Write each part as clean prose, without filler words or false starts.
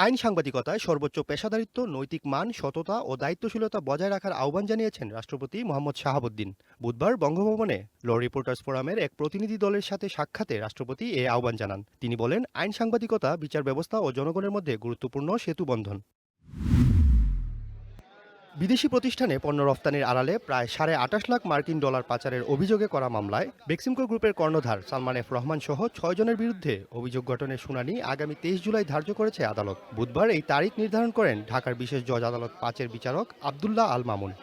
আইন সাংবাদিকতায় সর্বোচ্চ পেশাদারিত্ব, নৈতিক মান, সততা ও দায়িত্বশীলতা বজায় রাখার আহ্বান জানিয়েছেন রাষ্ট্রপতি মোহাম্মদ শাহাবুদ্দিন। বুধবার বঙ্গভবনে ল রিপোর্টার্স ফোরামের এক প্রতিনিধি দলের সাথে সাক্ষাতে রাষ্ট্রপতি এ আহ্বান জানান। তিনি বলেন, আইন সাংবাদিকতা বিচার ব্যবস্থা ও জনগণের মধ্যে গুরুত্বপূর্ণ সেতুবন্ধন। বিদেশি প্রতিষ্ঠানে পণ্য রফতানির আড়ালে প্রায় $28.5 লাখ মার্কিন পাচারের অভিযোগে করা মামলায় বেক্সিমকো গ্রুপের কর্ণধার সালমান এফ রহমান সহ 6 জনের বিরুদ্ধে অভিযোগ গঠনের শুনানি আগামী 23 জুলাই ধার্য করেছে আদালত। বুধবার এই তারিখ নির্ধারণ করেন ঢাকার বিশেষ জজ আদালত 5-এর বিচারক আব্দুল্লাহ আল মামুন।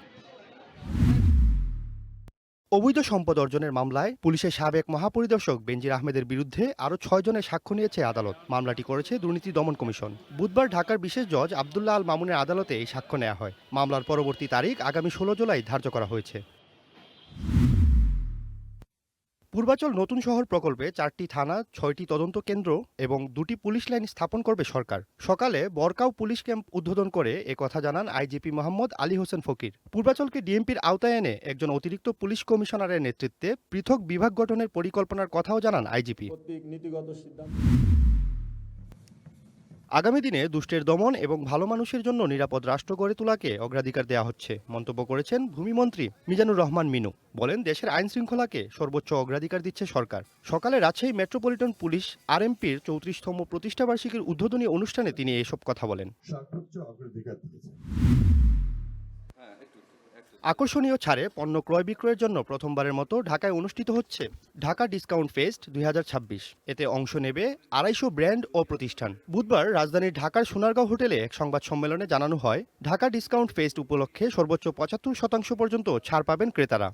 অবৈধ সম্পদ অর্জনের মামলায় পুলিশের সাবেক মহাপরিদর্শক বেনজির আহমেদের বিরুদ্ধে আরও 6 জনের সাক্ষ্য নিয়েছে আদালত। মামলাটি করেছে দুর্নীতি দমন কমিশন। বুধবার ঢাকার বিশেষ জজ আব্দুল্লাহ আল মামুনের আদালতে এই সাক্ষ্য নেওয়া হয়। মামলার পরবর্তী তারিখ আগামী 16 জুলাই ধার্য করা হয়েছে। পূর্বাচল নতুন শহর প্রকল্পে 4টি থানা, 6টি তদন্ত কেন্দ্র এবং 2টি পুলিশ লাইন স্থাপন করবে সরকার। সকালে বরকাও পুলিশ ক্যাম্প উদ্বোধন করে একথা জানান আইজিপি মোহাম্মদ আলী হোসেন ফকির। পূর্বাচলকে ডিএমপির আওতায় এনে একজন অতিরিক্ত পুলিশ কমিশনারের নেতৃত্বে পৃথক বিভাগ গঠনের পরিকল্পনার কথাও জানান আইজিপি। আগামী দিনে দুষ্টের দমন এবং ভালো মানুষের জন্য নিরাপদ রাষ্ট্র গড়ে তোলাকে অগ্রাধিকার দেওয়া হচ্ছে মন্তব্য করেছেন ভূমিমন্ত্রী মিজানুর রহমান মিনু। বলেন, দেশের আইন শৃঙ্খলাকে সর্বোচ্চ অগ্রাধিকার দিচ্ছে সরকার। সকালে রাজশাহী মেট্রোপলিটন পুলিশ আরএমপির 34তম প্রতিষ্ঠাবার্ষিকীর উদ্বোধনী অনুষ্ঠানে তিনি এসব কথা বলেন। আকর্ষণীয় ছাড়ে পণ্য ক্রয় বিক্রয়ের জন্য প্রথমবারের মতো ঢাকায় অনুষ্ঠিত হচ্ছে ঢাকা ডিসকাউন্ট ফেস্ট 2026। এতে অংশ নেবে 250 ব্র্যান্ড ও প্রতিষ্ঠান। বুধবার রাজধানীর ঢাকার সোনারগাঁও হোটেলে এক সংবাদ সম্মেলনে জানানো হয়, ঢাকা ডিসকাউন্ট ফেস্ট উপলক্ষে সর্বোচ্চ 75% পর্যন্ত ছাড় পাবেন ক্রেতারা।